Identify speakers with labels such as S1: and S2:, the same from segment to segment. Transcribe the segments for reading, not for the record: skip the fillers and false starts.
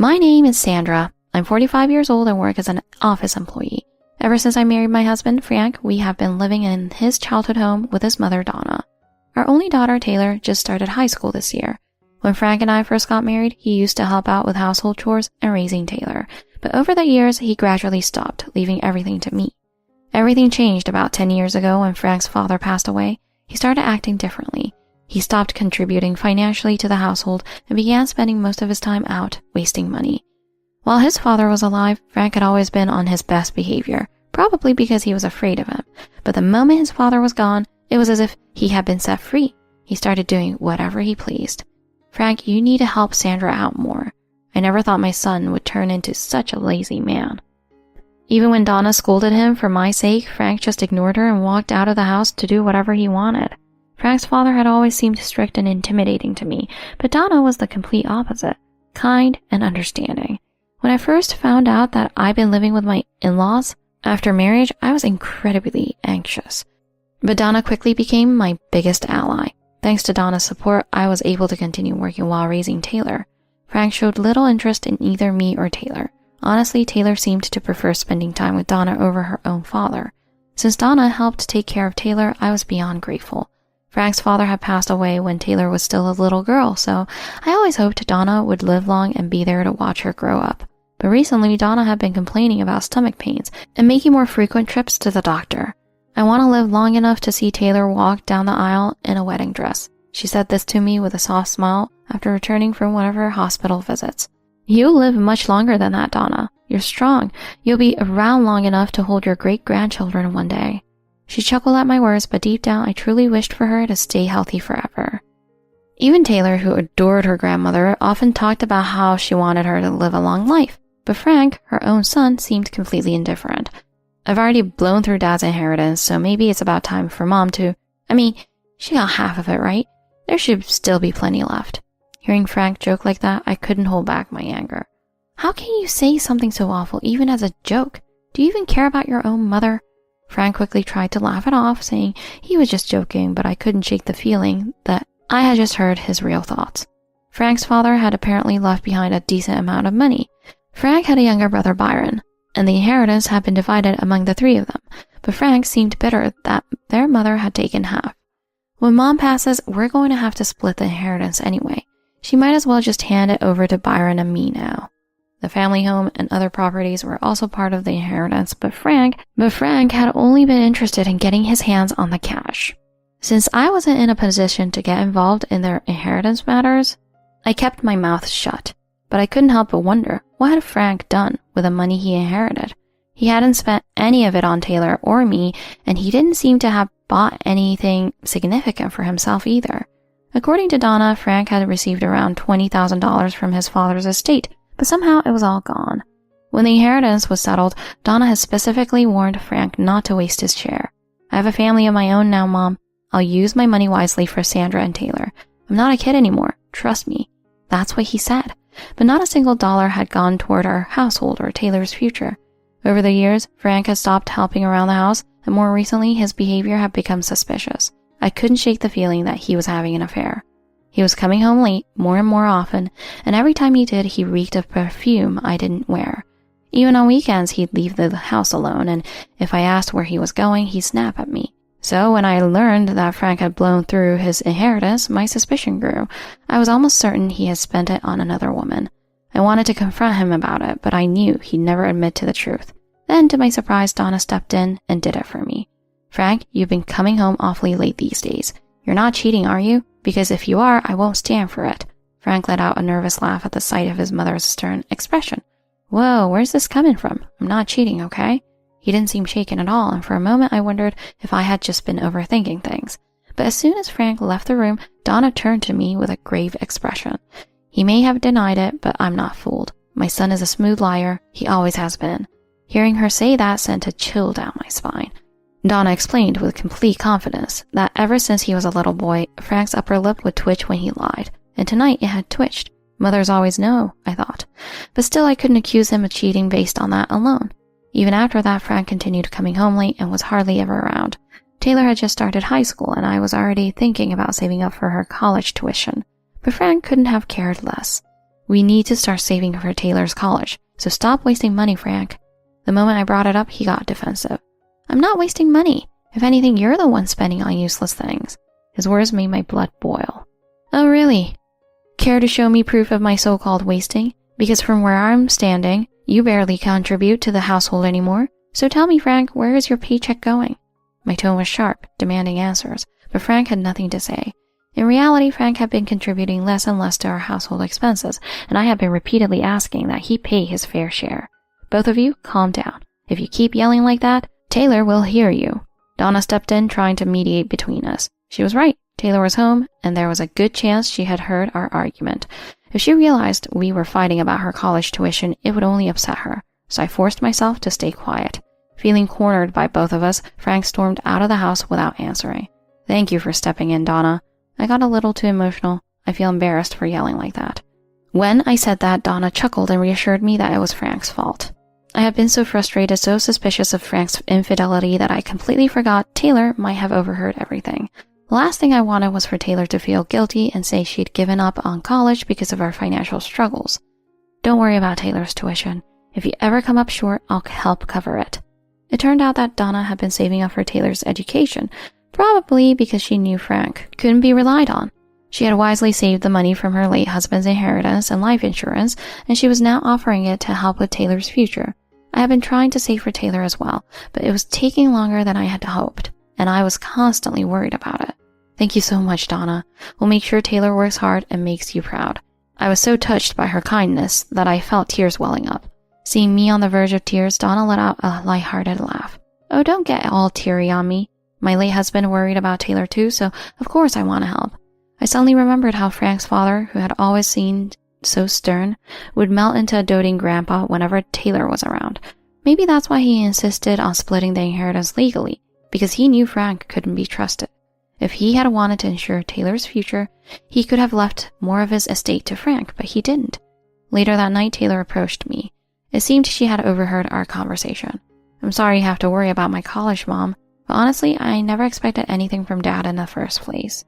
S1: My name is Sandra. I'm 45 years old and work as an office employee. Ever since I married my husband, Frank, we have been living in his childhood home with his mother, Donna. Our only daughter, Taylor, just started high school this year. When Frank and I first got married, he used to help out with household chores and raising Taylor. But over the years, he gradually stopped, leaving everything to me. Everything changed about 10 years ago when Frank's father passed away. He started acting differently. He stopped contributing financially to the household and began spending most of his time out, wasting money. While his father was alive, Frank had always been on his best behavior, probably because he was afraid of him. But the moment his father was gone, it was as if he had been set free. He started doing whatever he pleased. Frank, you need to help Sandra out more. I never thought my son would turn into such a lazy man. Even when Donna scolded him for my sake, Frank just ignored her and walked out of the house to do whatever he wanted. Frank's father had always seemed strict and intimidating to me, but Donna was the complete opposite, kind and understanding. When I first found out that I'd been living with my in-laws after marriage, I was incredibly anxious. But Donna quickly became my biggest ally. Thanks to Donna's support, I was able to continue working while raising Taylor. Frank showed little interest in either me or Taylor. Honestly, Taylor seemed to prefer spending time with Donna over her own father. Since Donna helped take care of Taylor, I was beyond grateful. Frank's father had passed away when Taylor was still a little girl, so I always hoped Donna would live long and be there to watch her grow up. But recently, Donna had been complaining about stomach pains and making more frequent trips to the doctor. I want to live long enough to see Taylor walk down the aisle in a wedding dress. She said this to me with a soft smile after returning from one of her hospital visits. You'll live much longer than that, Donna. You're strong. You'll be around long enough to hold your great-grandchildren one day. She chuckled at my words, but deep down I truly wished for her to stay healthy forever. Even Taylor, who adored her grandmother, often talked about how she wanted her to live a long life. But Frank, her own son, seemed completely indifferent. I've already blown through Dad's inheritance, so maybe it's about time for Mom to... she got half of it, right? There should still be plenty left. Hearing Frank joke like that, I couldn't hold back my anger. How can you say something so awful, even as a joke? Do you even care about your own mother? Frank quickly tried to laugh it off, saying he was just joking, but I couldn't shake the feeling that I had just heard his real thoughts. Frank's father had apparently left behind a decent amount of money. Frank had a younger brother, Byron, and the inheritance had been divided among the three of them, but Frank seemed bitter that their mother had taken half. When Mom passes, we're going to have to split the inheritance anyway. She might as well just hand it over to Byron and me now. The family home and other properties were also part of the inheritance, but Frank had only been interested in getting his hands on the cash. Since I wasn't in a position to get involved in their inheritance matters, I kept my mouth shut. But I couldn't help but wonder, what had Frank done with the money he inherited? He hadn't spent any of it on Taylor or me, and he didn't seem to have bought anything significant for himself either. According to Donna, Frank had received around $20,000 from his father's estate, but somehow it was all gone. When the inheritance was settled, Donna had specifically warned Frank not to waste his share. I have a family of my own now, Mom. I'll use my money wisely for Sandra and Taylor. I'm not a kid anymore. Trust me. That's what he said. But not a single dollar had gone toward our household or Taylor's future. Over the years, Frank had stopped helping around the house, and more recently, his behavior had become suspicious. I couldn't shake the feeling that he was having an affair. He was coming home late more and more often, and every time he did, he reeked of perfume I didn't wear. Even on weekends, he'd leave the house alone, and if I asked where he was going, he'd snap at me. So when I learned that Frank had blown through his inheritance, my suspicion grew. I was almost certain he had spent it on another woman. I wanted to confront him about it, but I knew he'd never admit to the truth. Then, to my surprise, Donna stepped in and did it for me. Frank, you've been coming home awfully late these days. You're not cheating, are you? Because if you are, I won't stand for it. Frank let out a nervous laugh at the sight of his mother's stern expression. Whoa, where's this coming from? I'm not cheating, okay? He didn't seem shaken at all, and for a moment I wondered if I had just been overthinking things. But as soon as Frank left the room, Donna turned to me with a grave expression. He may have denied it, but I'm not fooled. My son is a smooth liar. He always has been. Hearing her say that sent a chill down my spine. Donna explained with complete confidence that ever since he was a little boy, Frank's upper lip would twitch when he lied, and tonight it had twitched. Mothers always know, I thought. But still I couldn't accuse him of cheating based on that alone. Even after that, Frank continued coming home late and was hardly ever around. Taylor had just started high school, and I was already thinking about saving up for her college tuition. But Frank couldn't have cared less. We need to start saving for Taylor's college, so stop wasting money, Frank. The moment I brought it up, he got defensive. I'm not wasting money. If anything, you're the one spending on useless things. His words made my blood boil. Oh, really? Care to show me proof of my so-called wasting? Because from where I'm standing, you barely contribute to the household anymore. So tell me, Frank, where is your paycheck going? My tone was sharp, demanding answers, but Frank had nothing to say. In reality, Frank had been contributing less and less to our household expenses, and I had been repeatedly asking that he pay his fair share. Both of you, calm down. If you keep yelling like that, Taylor will hear you. Donna stepped in, trying to mediate between us. She was right. Taylor was home, and there was a good chance she had heard our argument. If she realized we were fighting about her college tuition, it would only upset her, so I forced myself to stay quiet. Feeling cornered by both of us, Frank stormed out of the house without answering. Thank you for stepping in, Donna. I got a little too emotional. I feel embarrassed for yelling like that. When I said that, Donna chuckled and reassured me that it was Frank's fault. I had been so frustrated, so suspicious of Frank's infidelity that I completely forgot Taylor might have overheard everything. The last thing I wanted was for Taylor to feel guilty and say she'd given up on college because of our financial struggles. Don't worry about Taylor's tuition. If you ever come up short, I'll help cover it. It turned out that Donna had been saving up for Taylor's education, probably because she knew Frank couldn't be relied on. She had wisely saved the money from her late husband's inheritance and life insurance, and she was now offering it to help with Taylor's future. I had been trying to save for Taylor as well, but it was taking longer than I had hoped, and I was constantly worried about it. Thank you so much, Donna. We'll make sure Taylor works hard and makes you proud. I was so touched by her kindness that I felt tears welling up. Seeing me on the verge of tears, Donna let out a lighthearted laugh. Oh, don't get all teary on me. My late husband worried about Taylor too, so of course I want to help. I suddenly remembered how Frank's father, who had always seemed so stern, would melt into a doting grandpa whenever Taylor was around. Maybe that's why he insisted on splitting the inheritance legally, because he knew Frank couldn't be trusted. If he had wanted to ensure Taylor's future, he could have left more of his estate to Frank, but he didn't. Later that night, Taylor approached me. It seemed she had overheard our conversation. I'm sorry you have to worry about my college, Mom, but honestly, I never expected anything from Dad in the first place.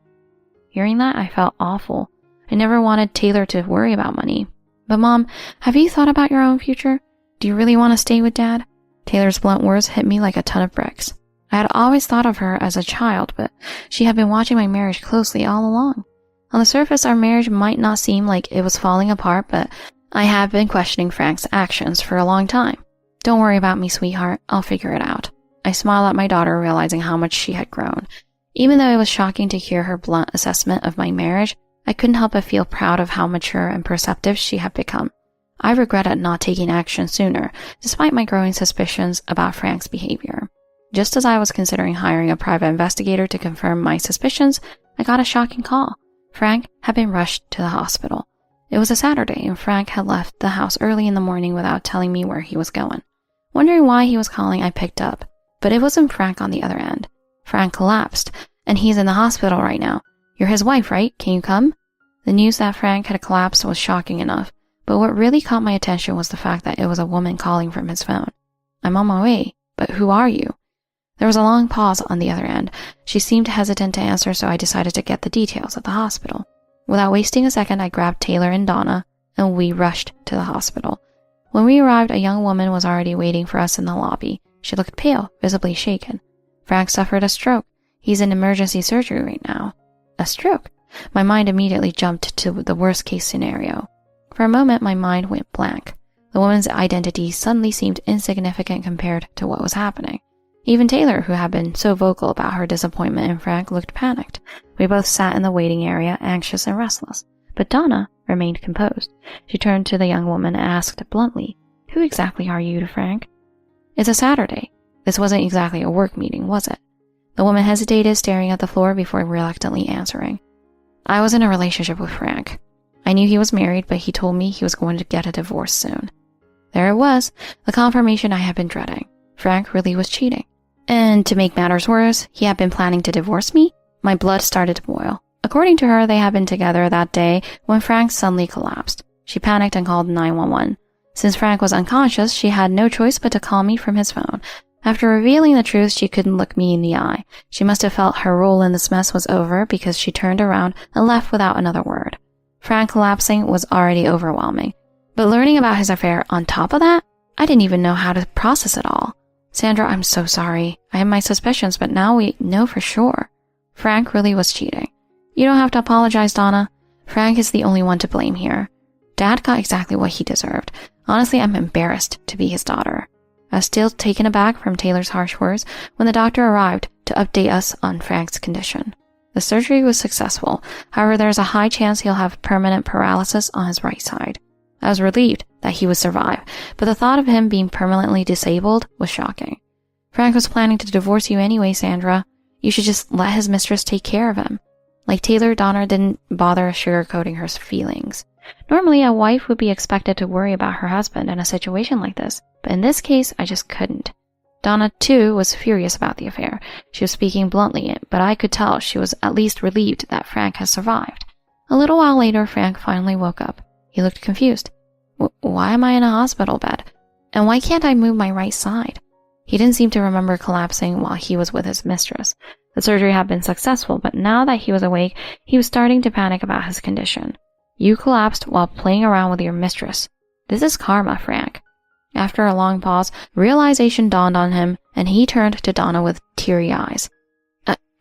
S1: Hearing that, I felt awful. I never wanted Taylor to worry about money. But Mom, have you thought about your own future? Do you really want to stay with Dad? Taylor's blunt words hit me like a ton of bricks. I had always thought of her as a child, but she had been watching my marriage closely all along. On the surface, our marriage might not seem like it was falling apart, but I have been questioning Frank's actions for a long time. Don't worry about me, sweetheart. I'll figure it out. I smiled at my daughter, realizing how much she had grown. Even though it was shocking to hear her blunt assessment of my marriage, I couldn't help but feel proud of how mature and perceptive she had become. I regretted not taking action sooner, despite my growing suspicions about Frank's behavior. Just as I was considering hiring a private investigator to confirm my suspicions, I got a shocking call. Frank had been rushed to the hospital. It was a Saturday, and Frank had left the house early in the morning without telling me where he was going. Wondering why he was calling, I picked up, but it wasn't Frank on the other end. Frank collapsed, and he's in the hospital right now. You're his wife, right? Can you come? The news that Frank had collapsed was shocking enough, but what really caught my attention was the fact that it was a woman calling from his phone. I'm on my way, but who are you? There was a long pause on the other end. She seemed hesitant to answer, so I decided to get the details at the hospital. Without wasting a second, I grabbed Taylor and Donna, and we rushed to the hospital. When we arrived, a young woman was already waiting for us in the lobby. She looked pale, visibly shaken. Frank suffered a stroke. He's in emergency surgery right now. A stroke? My mind immediately jumped to the worst-case scenario. For a moment, my mind went blank. The woman's identity suddenly seemed insignificant compared to what was happening. Even Taylor, who had been so vocal about her disappointment in Frank, looked panicked. We both sat in the waiting area, anxious and restless. But Donna remained composed. She turned to the young woman and asked bluntly, "Who exactly are you to Frank?" It's a Saturday. This wasn't exactly a work meeting, was it? The woman hesitated, staring at the floor before reluctantly answering. I was in a relationship with Frank. I knew he was married, but he told me he was going to get a divorce soon. There it was, the confirmation I had been dreading. Frank really was cheating. And to make matters worse, he had been planning to divorce me? My blood started to boil. According to her, they had been together that day when Frank suddenly collapsed. She panicked and called 911. Since Frank was unconscious, she had no choice but to call me from his phone. After revealing the truth, she couldn't look me in the eye. She must have felt her role in this mess was over because she turned around and left without another word. Frank collapsing was already overwhelming. But learning about his affair on top of that, I didn't even know how to process it all. Sandra, I'm so sorry. I had my suspicions, but now we know for sure. Frank really was cheating. You don't have to apologize, Donna. Frank is the only one to blame here. Dad got exactly what he deserved. Honestly, I'm embarrassed to be his daughter. I was still taken aback from Taylor's harsh words when the doctor arrived to update us on Frank's condition. The surgery was successful. However, there's a high chance he'll have permanent paralysis on his right side. I was relieved that he would survive, but the thought of him being permanently disabled was shocking. Frank was planning to divorce you anyway, Sandra. You should just let his mistress take care of him. Like Taylor, Donna didn't bother sugarcoating her feelings. Normally, a wife would be expected to worry about her husband in a situation like this, but in this case, I just couldn't. Donna, too, was furious about the affair. She was speaking bluntly, but I could tell she was at least relieved that Frank had survived. A little while later, Frank finally woke up. He looked confused. Why am I in a hospital bed? And why can't I move my right side? He didn't seem to remember collapsing while he was with his mistress. The surgery had been successful, but now that he was awake, he was starting to panic about his condition. You collapsed while playing around with your mistress. This is karma, Frank. After a long pause, realization dawned on him, and he turned to Donna with teary eyes.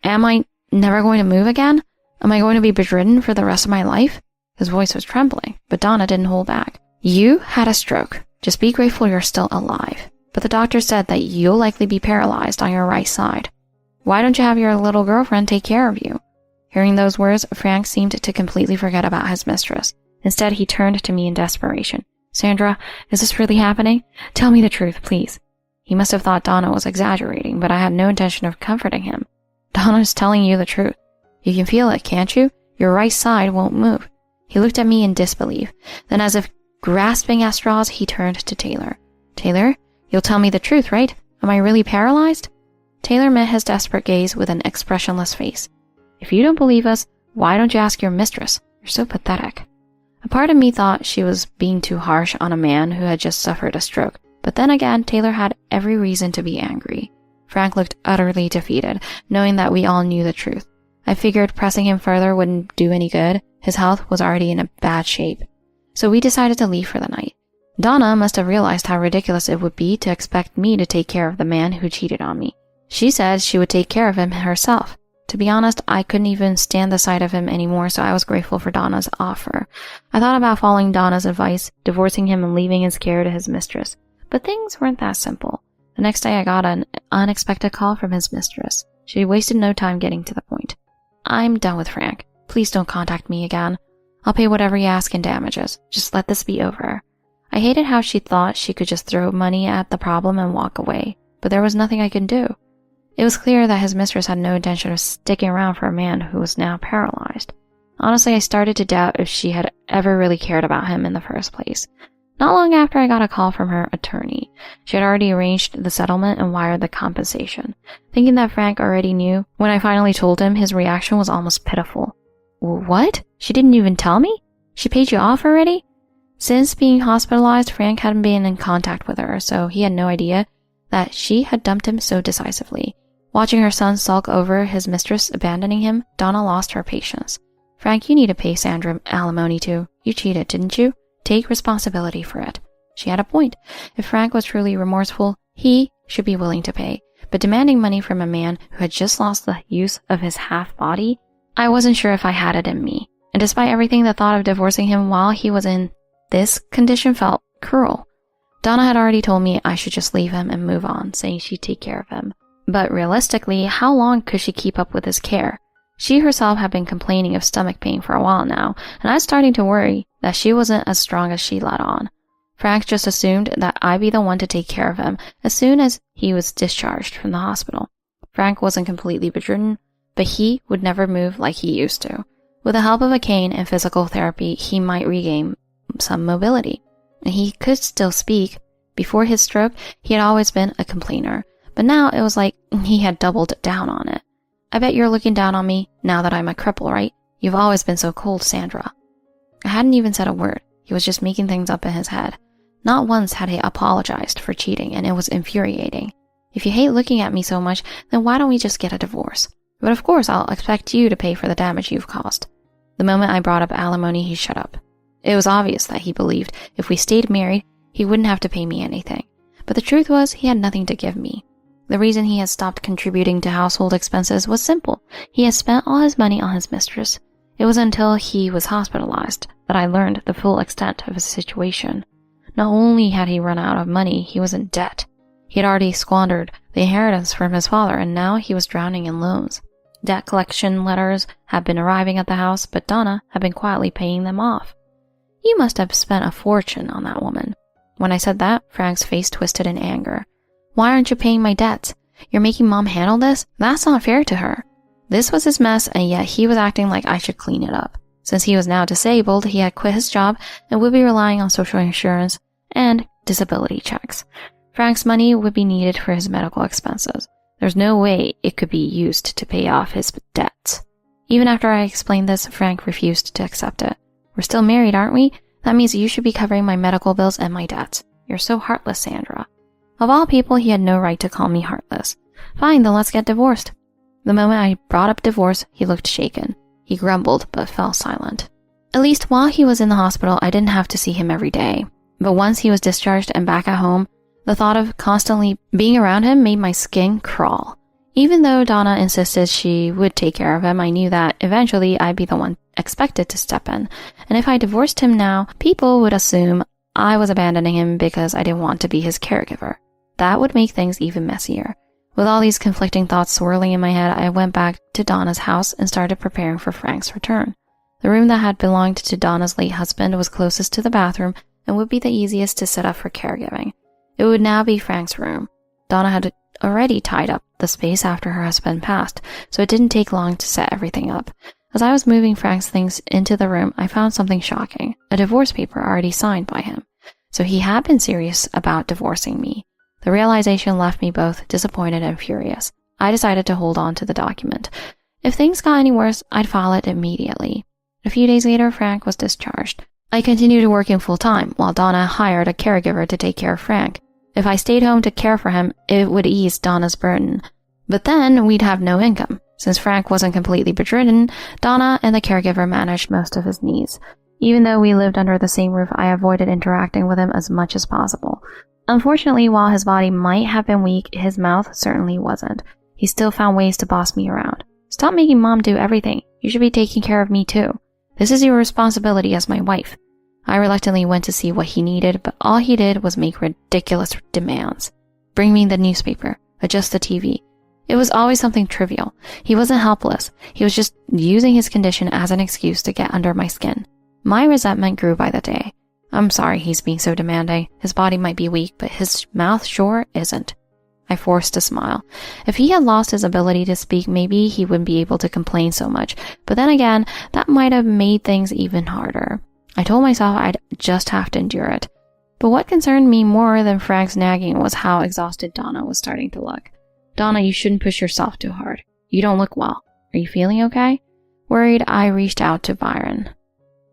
S1: Am I never going to move again? Am I going to be bedridden for the rest of my life? His voice was trembling, but Donna didn't hold back. You had a stroke. Just be grateful you're still alive. But the doctor said that you'll likely be paralyzed on your right side. Why don't you have your little girlfriend take care of you? Hearing those words, Frank seemed to completely forget about his mistress. Instead, he turned to me in desperation. Sandra, is this really happening? Tell me the truth, please. He must have thought Donna was exaggerating, but I had no intention of comforting him. Donna's telling you the truth. You can feel it, can't you? Your right side won't move. He looked at me in disbelief. Then, as if grasping at straws, he turned to Taylor. Taylor, you'll tell me the truth, right? Am I really paralyzed? Taylor met his desperate gaze with an expressionless face. If you don't believe us, why don't you ask your mistress? You're so pathetic. A part of me thought she was being too harsh on a man who had just suffered a stroke, but then again, Taylor had every reason to be angry. Frank looked utterly defeated, knowing that we all knew the truth. I figured pressing him further wouldn't do any good. His health was already in a bad shape. So we decided to leave for the night. Donna must have realized how ridiculous it would be to expect me to take care of the man who cheated on me. She said she would take care of him herself. To be honest, I couldn't even stand the sight of him anymore, so I was grateful for Donna's offer. I thought about following Donna's advice, divorcing him and leaving his care to his mistress. But things weren't that simple. The next day I got an unexpected call from his mistress. She wasted no time getting to the point. I'm done with Frank. Please don't contact me again. I'll pay whatever you ask in damages. Just let this be over. I hated how she thought she could just throw money at the problem and walk away, but there was nothing I could do. It was clear that his mistress had no intention of sticking around for a man who was now paralyzed. Honestly, I started to doubt if she had ever really cared about him in the first place. Not long after, I got a call from her attorney. She had already arranged the settlement and wired the compensation. Thinking that Frank already knew, when I finally told him, his reaction was almost pitiful. What? She didn't even tell me? She paid you off already? Since being hospitalized, Frank hadn't been in contact with her, so he had no idea that she had dumped him so decisively. Watching her son sulk over his mistress abandoning him, Donna lost her patience. Frank, you need to pay Sandra alimony too. You cheated, didn't you? Take responsibility for it. She had a point. If Frank was truly remorseful, he should be willing to pay. But demanding money from a man who had just lost the use of his half body, I wasn't sure if I had it in me. And despite everything, the thought of divorcing him while he was in this condition felt cruel. Donna had already told me I should just leave him and move on, saying she'd take care of him. But realistically, how long could she keep up with his care? She herself had been complaining of stomach pain for a while now, and I was starting to worry that she wasn't as strong as she let on. Frank just assumed that I'd be the one to take care of him as soon as he was discharged from the hospital. Frank wasn't completely bedridden, but he would never move like he used to. With the help of a cane and physical therapy, he might regain some mobility. And he could still speak. Before his stroke, he had always been a complainer. But now it was like he had doubled down on it. I bet you're looking down on me now that I'm a cripple, right? You've always been so cold, Sandra. I hadn't even said a word. He was just making things up in his head. Not once had he apologized for cheating, and it was infuriating. If you hate looking at me so much, then why don't we just get a divorce? But of course, I'll expect you to pay for the damage you've caused. The moment I brought up alimony, he shut up. It was obvious that he believed if we stayed married, he wouldn't have to pay me anything. But the truth was, he had nothing to give me. The reason he had stopped contributing to household expenses was simple. He had spent all his money on his mistress. It was until he was hospitalized that I learned the full extent of his situation. Not only had he run out of money, he was in debt. He had already squandered the inheritance from his father, and now he was drowning in loans. Debt collection letters had been arriving at the house, but Donna had been quietly paying them off. You must have spent a fortune on that woman. When I said that, Frank's face twisted in anger. Why aren't you paying my debts? You're making Mom handle this? That's not fair to her. This was his mess, and yet he was acting like I should clean it up. Since he was now disabled, he had quit his job and would be relying on social insurance and disability checks. Frank's money would be needed for his medical expenses. There's no way it could be used to pay off his debts. Even after I explained this, Frank refused to accept it. We're still married, aren't we? That means you should be covering my medical bills and my debts. You're so heartless, Sandra. Of all people, he had no right to call me heartless. Fine, then let's get divorced. The moment I brought up divorce, he looked shaken. He grumbled, but fell silent. At least while he was in the hospital, I didn't have to see him every day. But once he was discharged and back at home, the thought of constantly being around him made my skin crawl. Even though Donna insisted she would take care of him, I knew that eventually I'd be the one expected to step in. And if I divorced him now, people would assume I was abandoning him because I didn't want to be his caregiver. That would make things even messier. With all these conflicting thoughts swirling in my head, I went back to Donna's house and started preparing for Frank's return. The room that had belonged to Donna's late husband was closest to the bathroom and would be the easiest to set up for caregiving. It would now be Frank's room. Donna had already tied up the space after her husband passed, so it didn't take long to set everything up. As I was moving Frank's things into the room, I found something shocking, a divorce paper already signed by him. So he had been serious about divorcing me. The realization left me both disappointed and furious. I decided to hold on to the document. If things got any worse, I'd file it immediately. A few days later, Frank was discharged. I continued working full-time, while Donna hired a caregiver to take care of Frank. If I stayed home to care for him, it would ease Donna's burden. But then we'd have no income. Since Frank wasn't completely bedridden, Donna and the caregiver managed most of his needs. Even though we lived under the same roof, I avoided interacting with him as much as possible. Unfortunately, while his body might have been weak, his mouth certainly wasn't. He still found ways to boss me around. Stop making Mom do everything. You should be taking care of me too. This is your responsibility as my wife. I reluctantly went to see what he needed, but all he did was make ridiculous demands. Bring me the newspaper. Adjust the TV. It was always something trivial. He wasn't helpless. He was just using his condition as an excuse to get under my skin. My resentment grew by the day. I'm sorry he's being so demanding. His body might be weak, but his mouth sure isn't. I forced a smile. If he had lost his ability to speak, maybe he wouldn't be able to complain so much. But then again, that might have made things even harder. I told myself I'd just have to endure it. But what concerned me more than Frank's nagging was how exhausted Donna was starting to look. Donna, you shouldn't push yourself too hard. You don't look well. Are you feeling okay? Worried, I reached out to Byron.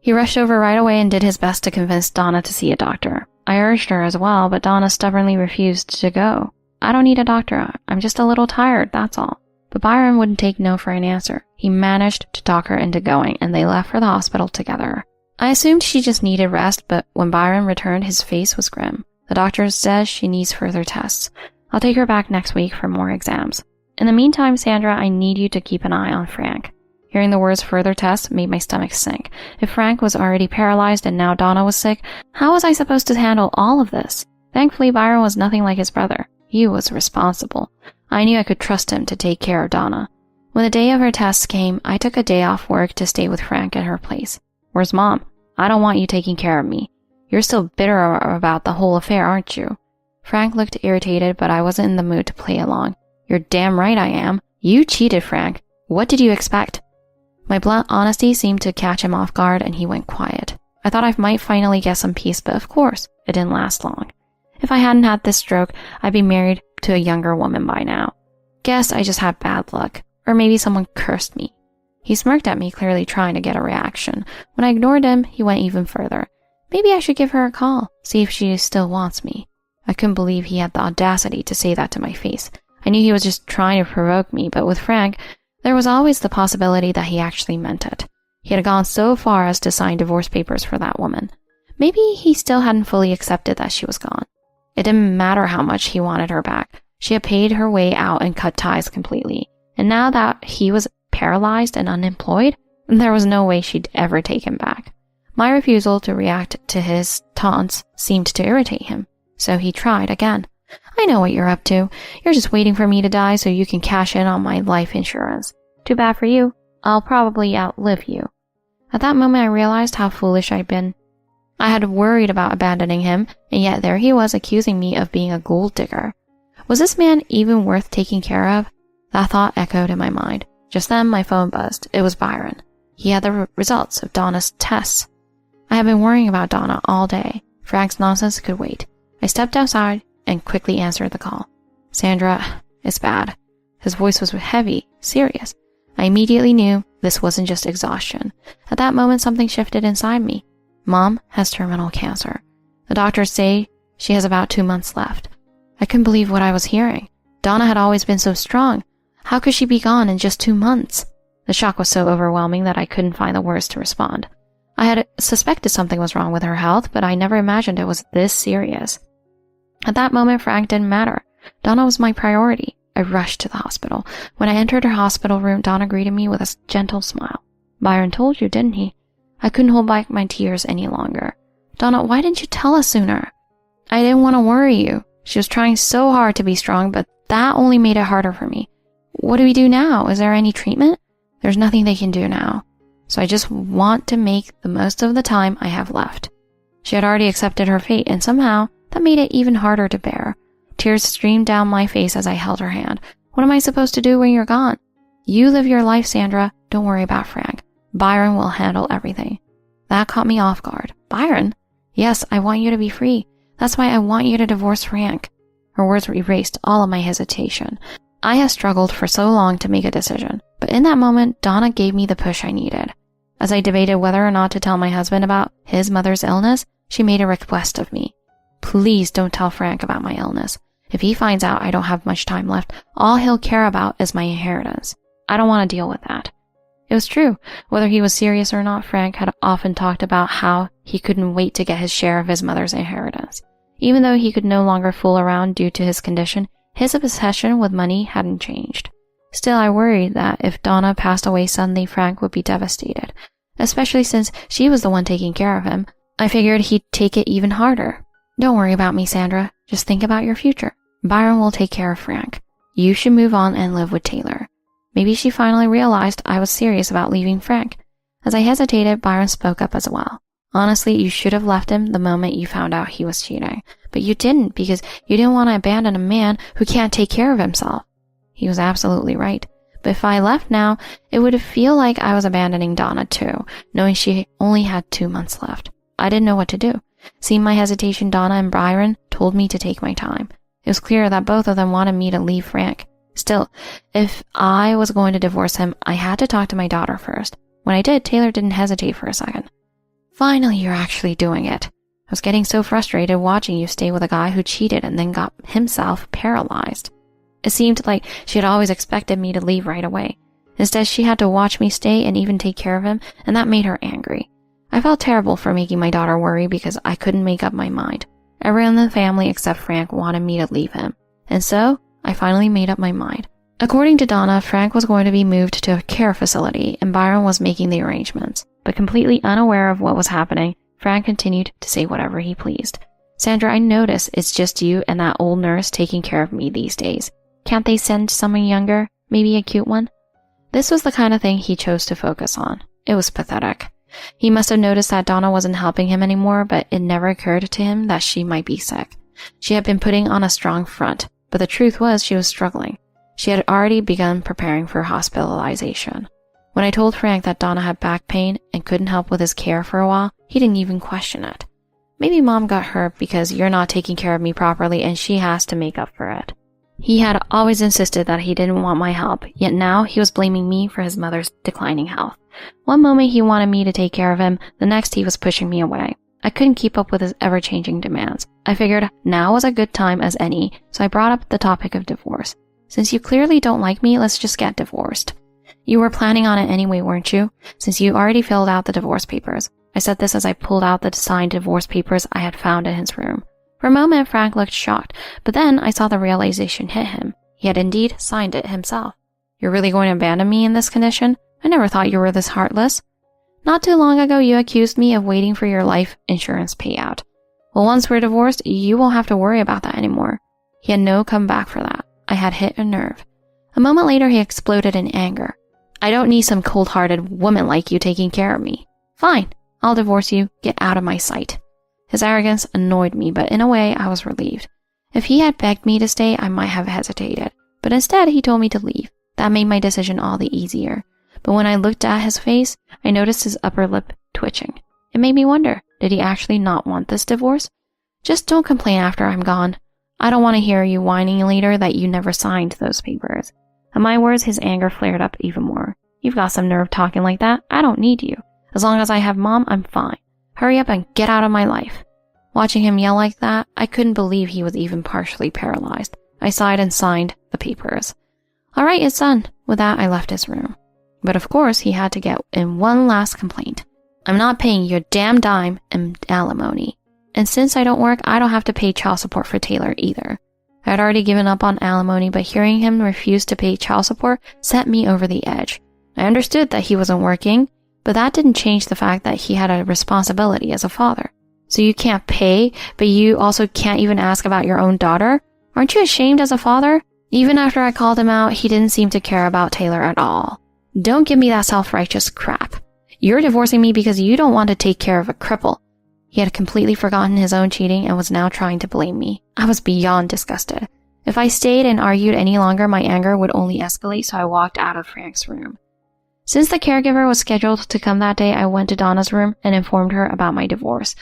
S1: He rushed over right away and did his best to convince Donna to see a doctor. I urged her as well, but Donna stubbornly refused to go. I don't need a doctor. I'm just a little tired, that's all. But Byron wouldn't take no for an answer. He managed to talk her into going, and they left for the hospital together. I assumed she just needed rest, but when Byron returned, his face was grim. The doctor says she needs further tests. I'll take her back next week for more exams. In the meantime, Sandra, I need you to keep an eye on Frank. Hearing the words further tests made my stomach sink. If Frank was already paralyzed and now Donna was sick, how was I supposed to handle all of this? Thankfully, Byron was nothing like his brother. He was responsible. I knew I could trust him to take care of Donna. When the day of her tests came, I took a day off work to stay with Frank at her place. Where's Mom? I don't want you taking care of me. You're still bitter about the whole affair, aren't you? Frank looked irritated, but I wasn't in the mood to play along. You're damn right I am. You cheated, Frank. What did you expect? My blunt honesty seemed to catch him off guard, and he went quiet. I thought I might finally get some peace, but of course, it didn't last long. If I hadn't had this stroke, I'd be married to a younger woman by now. Guess I just had bad luck, or maybe someone cursed me. He smirked at me, clearly trying to get a reaction. When I ignored him, he went even further. Maybe I should give her a call, see if she still wants me. I couldn't believe he had the audacity to say that to my face. I knew he was just trying to provoke me, but with Frank, there was always the possibility that he actually meant it. He had gone so far as to sign divorce papers for that woman. Maybe he still hadn't fully accepted that she was gone. It didn't matter how much he wanted her back. She had paid her way out and cut ties completely. And now that he was paralyzed and unemployed, there was no way she'd ever take him back. My refusal to react to his taunts seemed to irritate him, so he tried again. I know what you're up to. You're just waiting for me to die so you can cash in on my life insurance. Too bad for you. I'll probably outlive you. At that moment, I realized how foolish I'd been. I had worried about abandoning him, and yet there he was accusing me of being a gold digger. Was this man even worth taking care of? That thought echoed in my mind. Just then, my phone buzzed. It was Byron. He had the results of Donna's tests. I had been worrying about Donna all day. Frank's nonsense could wait. I stepped outside and quickly answered the call. Sandra, it's bad. His voice was heavy, serious. I immediately knew this wasn't just exhaustion. At that moment, something shifted inside me. Mom has terminal cancer. The doctors say she has about 2 months left. I couldn't believe what I was hearing. Donna had always been so strong. How could she be gone in just 2 months? The shock was so overwhelming that I couldn't find the words to respond. I had suspected something was wrong with her health, but I never imagined it was this serious. At that moment, Frank didn't matter. Donna was my priority. I rushed to the hospital. When I entered her hospital room, Donna greeted me with a gentle smile. Byron told you, didn't he? I couldn't hold back my tears any longer. Donna, why didn't you tell us sooner? I didn't want to worry you. She was trying so hard to be strong, but that only made it harder for me. What do we do now? Is there any treatment? There's nothing they can do now. So I just want to make the most of the time I have left. She had already accepted her fate, and somehow that made it even harder to bear. Tears streamed down my face as I held her hand. What am I supposed to do when you're gone? You live your life, Sandra. Don't worry about Frank. Byron will handle everything. That caught me off guard. Byron? Yes, I want you to be free. That's why I want you to divorce Frank. Her words erased all of my hesitation. I had struggled for so long to make a decision, but in that moment, Donna gave me the push I needed. As I debated whether or not to tell my husband about his mother's illness, she made a request of me. Please don't tell Frank about my illness. If he finds out I don't have much time left, all he'll care about is my inheritance. I don't want to deal with that. It was true. Whether he was serious or not, Frank had often talked about how he couldn't wait to get his share of his mother's inheritance. Even though he could no longer fool around due to his condition, his obsession with money hadn't changed. Still, I worried that if Donna passed away suddenly, Frank would be devastated, especially since she was the one taking care of him. I figured he'd take it even harder. Don't worry about me, Sandra. Just think about your future. Byron will take care of Frank. You should move on and live with Taylor. Maybe she finally realized I was serious about leaving Frank. As I hesitated, Byron spoke up as well. Honestly, you should have left him the moment you found out he was cheating. But you didn't because you didn't want to abandon a man who can't take care of himself. He was absolutely right. But if I left now, it would feel like I was abandoning Donna too, knowing she only had 2 months left. I didn't know what to do. Seeing my hesitation, Donna and Byron told me to take my time. It was clear that both of them wanted me to leave Frank. Still, if I was going to divorce him, I had to talk to my daughter first. When I did, Taylor didn't hesitate for a second. Finally, you're actually doing it. I was getting so frustrated watching you stay with a guy who cheated and then got himself paralyzed. It seemed like she had always expected me to leave right away. Instead, she had to watch me stay and even take care of him, and that made her angry. I felt terrible for making my daughter worry because I couldn't make up my mind. Everyone in the family except Frank wanted me to leave him. And so, I finally made up my mind. According to Donna, Frank was going to be moved to a care facility and Byron was making the arrangements. But completely unaware of what was happening, Frank continued to say whatever he pleased. Sandra, I notice it's just you and that old nurse taking care of me these days. Can't they send someone younger? Maybe a cute one? This was the kind of thing he chose to focus on. It was pathetic. He must have noticed that Donna wasn't helping him anymore, but it never occurred to him that she might be sick. She had been putting on a strong front, but the truth was she was struggling. She had already begun preparing for hospitalization. When I told Frank that Donna had back pain and couldn't help with his care for a while, he didn't even question it. Maybe Mom got hurt because you're not taking care of me properly and she has to make up for it. He had always insisted that he didn't want my help, yet now he was blaming me for his mother's declining health. One moment he wanted me to take care of him, the next he was pushing me away. I couldn't keep up with his ever-changing demands. I figured now was a good time as any, so I brought up the topic of divorce. Since you clearly don't like me, let's just get divorced. You were planning on it anyway, weren't you? Since you already filled out the divorce papers. I said this as I pulled out the signed divorce papers I had found in his room. For a moment, Frank looked shocked, but then I saw the realization hit him. He had indeed signed it himself. You're really going to abandon me in this condition? I never thought you were this heartless. Not too long ago, you accused me of waiting for your life insurance payout. Well, once we're divorced, you won't have to worry about that anymore. He had no comeback for that. I had hit a nerve. A moment later, he exploded in anger. I don't need some cold-hearted woman like you taking care of me. Fine, I'll divorce you. Get out of my sight. His arrogance annoyed me, but in a way, I was relieved. If he had begged me to stay, I might have hesitated. But instead, he told me to leave. That made my decision all the easier. But when I looked at his face, I noticed his upper lip twitching. It made me wonder, did he actually not want this divorce? Just don't complain after I'm gone. I don't want to hear you whining later that you never signed those papers. At my words, his anger flared up even more. You've got some nerve talking like that. I don't need you. As long as I have Mom, I'm fine. Hurry up and get out of my life. Watching him yell like that, I couldn't believe he was even partially paralyzed. I sighed and signed the papers. All right, it's done. With that, I left his room. But of course, he had to get in one last complaint. I'm not paying your damn dime in alimony. And since I don't work, I don't have to pay child support for Taylor either. I had already given up on alimony, but hearing him refuse to pay child support sent me over the edge. I understood that he wasn't working, but that didn't change the fact that he had a responsibility as a father. So you can't pay, but you also can't even ask about your own daughter? Aren't you ashamed as a father? Even after I called him out, he didn't seem to care about Taylor at all. Don't give me that self-righteous crap. You're divorcing me because you don't want to take care of a cripple. He had completely forgotten his own cheating and was now trying to blame me. I was beyond disgusted. If I stayed and argued any longer, my anger would only escalate, so I walked out of Frank's room. Since the caregiver was scheduled to come that day, I went to Donna's room and informed her about my divorce.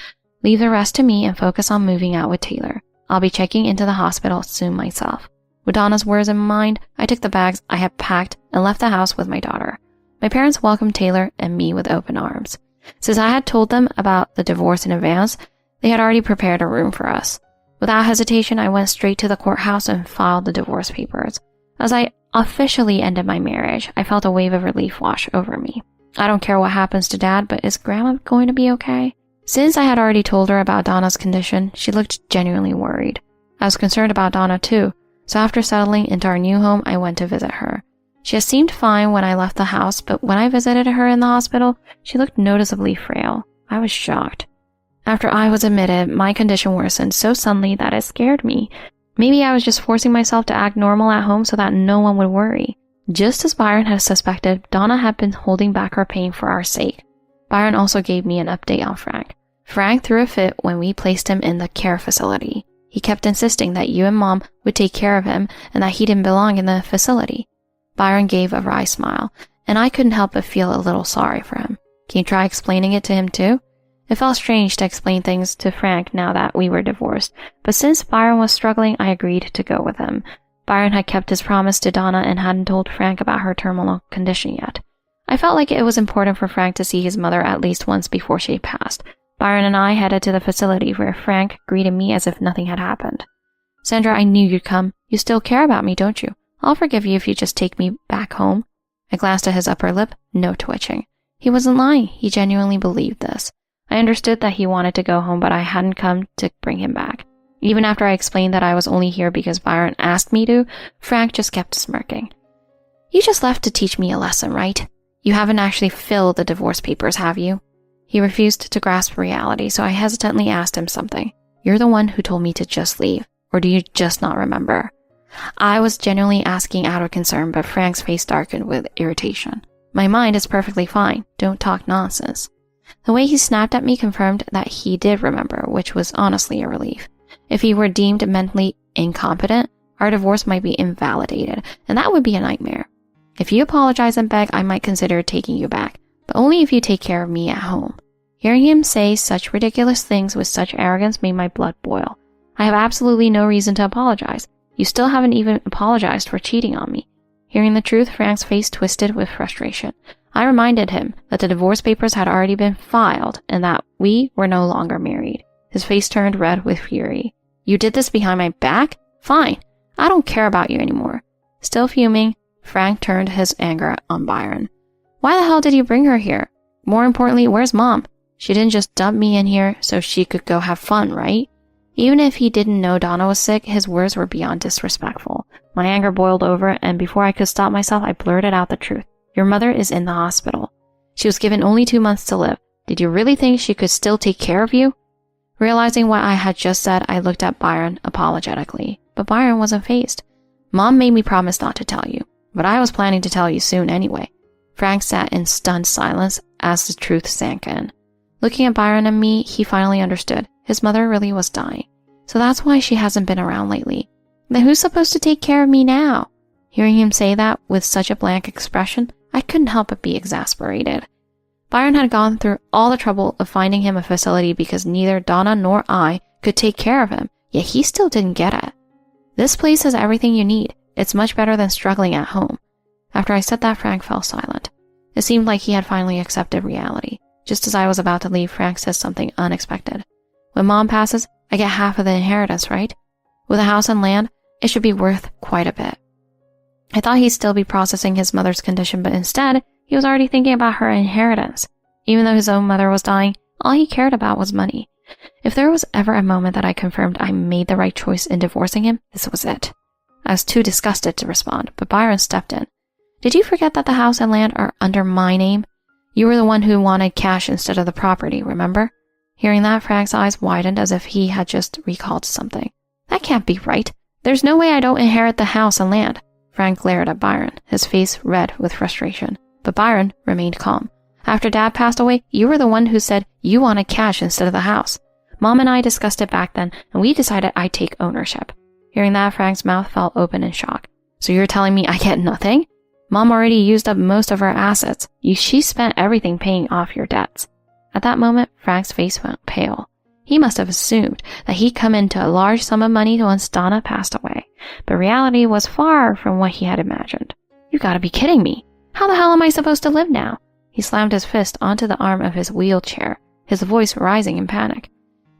S1: Leave the rest to me and focus on moving out with Taylor. I'll be checking into the hospital soon myself. With Donna's words in mind, I took the bags I had packed and left the house with my daughter. My parents welcomed Taylor and me with open arms. Since I had told them about the divorce in advance, they had already prepared a room for us. Without hesitation, I went straight to the courthouse and filed the divorce papers. As I officially ended my marriage, I felt a wave of relief wash over me. I don't care what happens to Dad, but is Grandma going to be okay? Since I had already told her about Donna's condition, she looked genuinely worried. I was concerned about Donna too, so after settling into our new home, I went to visit her. She had seemed fine when I left the house, but when I visited her in the hospital, she looked noticeably frail. I was shocked. After I was admitted, my condition worsened so suddenly that it scared me. Maybe I was just forcing myself to act normal at home so that no one would worry. Just as Byron had suspected, Donna had been holding back her pain for our sake. Byron also gave me an update on Frank. Frank threw a fit when we placed him in the care facility. He kept insisting that you and Mom would take care of him and that he didn't belong in the facility. Byron gave a wry smile, and I couldn't help but feel a little sorry for him. Can you try explaining it to him too? It felt strange to explain things to Frank now that we were divorced, but since Byron was struggling, I agreed to go with him. Byron had kept his promise to Donna and hadn't told Frank about her terminal condition yet. I felt like it was important for Frank to see his mother at least once before she passed. Byron and I headed to the facility where Frank greeted me as if nothing had happened. Sandra, I knew you'd come. You still care about me, don't you? I'll forgive you if you just take me back home. I glanced at his upper lip, no twitching. He wasn't lying. He genuinely believed this. I understood that he wanted to go home, but I hadn't come to bring him back. Even after I explained that I was only here because Byron asked me to, Frank just kept smirking. You just left to teach me a lesson, right? You haven't actually filled the divorce papers, have you? He refused to grasp reality, so I hesitantly asked him something. You're the one who told me to just leave, or do you just not remember? I was genuinely asking out of concern, but Frank's face darkened with irritation. My mind is perfectly fine. Don't talk nonsense. The way he snapped at me confirmed that he did remember, which was honestly a relief. If he were deemed mentally incompetent, our divorce might be invalidated, and that would be a nightmare. If you apologize and beg, I might consider taking you back, but only if you take care of me at home. Hearing him say such ridiculous things with such arrogance made my blood boil. I have absolutely no reason to apologize. You still haven't even apologized for cheating on me. Hearing the truth, Frank's face twisted with frustration. I reminded him that the divorce papers had already been filed and that we were no longer married. His face turned red with fury. You did this behind my back? Fine. I don't care about you anymore. Still fuming, Frank turned his anger on Byron. Why the hell did you bring her here? More importantly, where's Mom? She didn't just dump me in here so she could go have fun, right? Even if he didn't know Donna was sick, his words were beyond disrespectful. My anger boiled over, and before I could stop myself, I blurted out the truth. Your mother is in the hospital. She was given only 2 months to live. Did you really think she could still take care of you? Realizing what I had just said, I looked at Byron apologetically. But Byron wasn't fazed. Mom made me promise not to tell you, but I was planning to tell you soon anyway. Frank sat in stunned silence as the truth sank in. Looking at Byron and me, he finally understood. His mother really was dying. So that's why she hasn't been around lately. Then who's supposed to take care of me now? Hearing him say that with such a blank expression, I couldn't help but be exasperated. Byron had gone through all the trouble of finding him a facility because neither Donna nor I could take care of him, yet he still didn't get it. This place has everything you need. It's much better than struggling at home. After I said that, Frank fell silent. It seemed like he had finally accepted reality. Just as I was about to leave, Frank said something unexpected. When Mom passes, I get half of the inheritance, right? With a house and land, it should be worth quite a bit. I thought he'd still be processing his mother's condition, but instead, he was already thinking about her inheritance. Even though his own mother was dying, all he cared about was money. If there was ever a moment that I confirmed I made the right choice in divorcing him, this was it. I was too disgusted to respond, but Byron stepped in. Did you forget that the house and land are under my name? You were the one who wanted cash instead of the property, remember? Hearing that, Frank's eyes widened as if he had just recalled something. That can't be right. There's no way I don't inherit the house and land. Frank glared at Byron, his face red with frustration. But Byron remained calm. After Dad passed away, you were the one who said you wanted cash instead of the house. Mom and I discussed it back then, and we decided I'd take ownership. Hearing that, Frank's mouth fell open in shock. So you're telling me I get nothing? Mom already used up most of her assets. She spent everything paying off your debts. At that moment, Frank's face went pale. He must have assumed that he'd come into a large sum of money once Donna passed away. But reality was far from what he had imagined. You gotta be kidding me. How the hell am I supposed to live now? He slammed his fist onto the arm of his wheelchair, his voice rising in panic.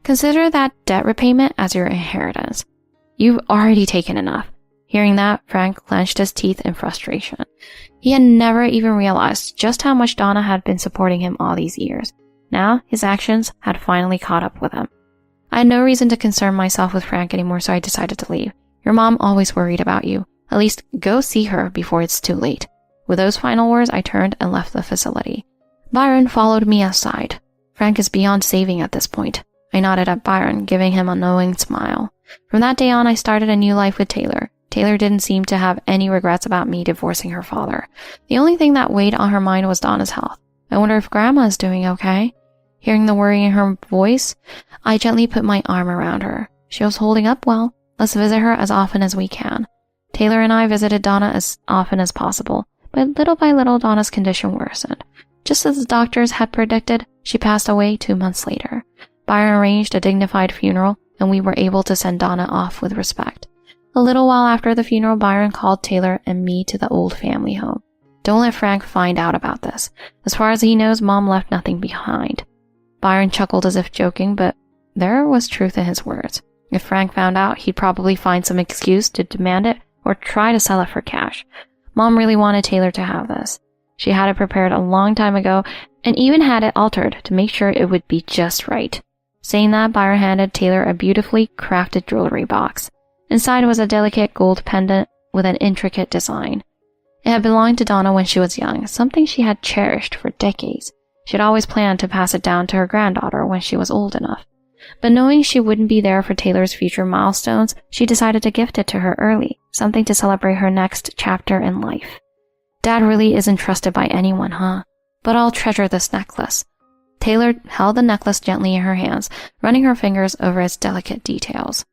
S1: Consider that debt repayment as your inheritance. You've already taken enough. Hearing that, Frank clenched his teeth in frustration. He had never even realized just how much Donna had been supporting him all these years. Now, his actions had finally caught up with him. I had no reason to concern myself with Frank anymore, so I decided to leave. Your mom always worried about you. At least, go see her before it's too late. With those final words, I turned and left the facility. Byron followed me outside. Frank is beyond saving at this point. I nodded at Byron, giving him a knowing smile. From that day on, I started a new life with Taylor. Taylor didn't seem to have any regrets about me divorcing her father. The only thing that weighed on her mind was Donna's health. I wonder if Grandma is doing okay. Hearing the worry in her voice, I gently put my arm around her. She was holding up well. Let's visit her as often as we can. Taylor and I visited Donna as often as possible, but little by little Donna's condition worsened. Just as the doctors had predicted, she passed away 2 months later. Byron arranged a dignified funeral, and we were able to send Donna off with respect. A little while after the funeral, Byron called Taylor and me to the old family home. Don't let Frank find out about this. As far as he knows, Mom left nothing behind. Byron chuckled as if joking, but there was truth in his words. If Frank found out, he'd probably find some excuse to demand it or try to sell it for cash. Mom really wanted Taylor to have this. She had it prepared a long time ago and even had it altered to make sure it would be just right. Saying that, Byron handed Taylor a beautifully crafted jewelry box. Inside was a delicate gold pendant with an intricate design. It had belonged to Donna when she was young, something she had cherished for decades. She had always planned to pass it down to her granddaughter when she was old enough. But knowing she wouldn't be there for Taylor's future milestones, she decided to gift it to her early, something to celebrate her next chapter in life. Dad really isn't trusted by anyone, huh? But I'll treasure this necklace. Taylor held the necklace gently in her hands, running her fingers over its delicate details.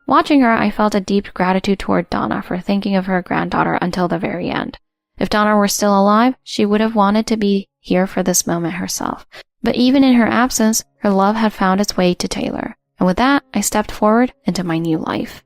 S1: Watching her, I felt a deep gratitude toward Donna for thinking of her granddaughter until the very end. If Donna were still alive, she would have wanted to be here for this moment herself. But even in her absence, her love had found its way to Taylor. And with that, I stepped forward into my new life.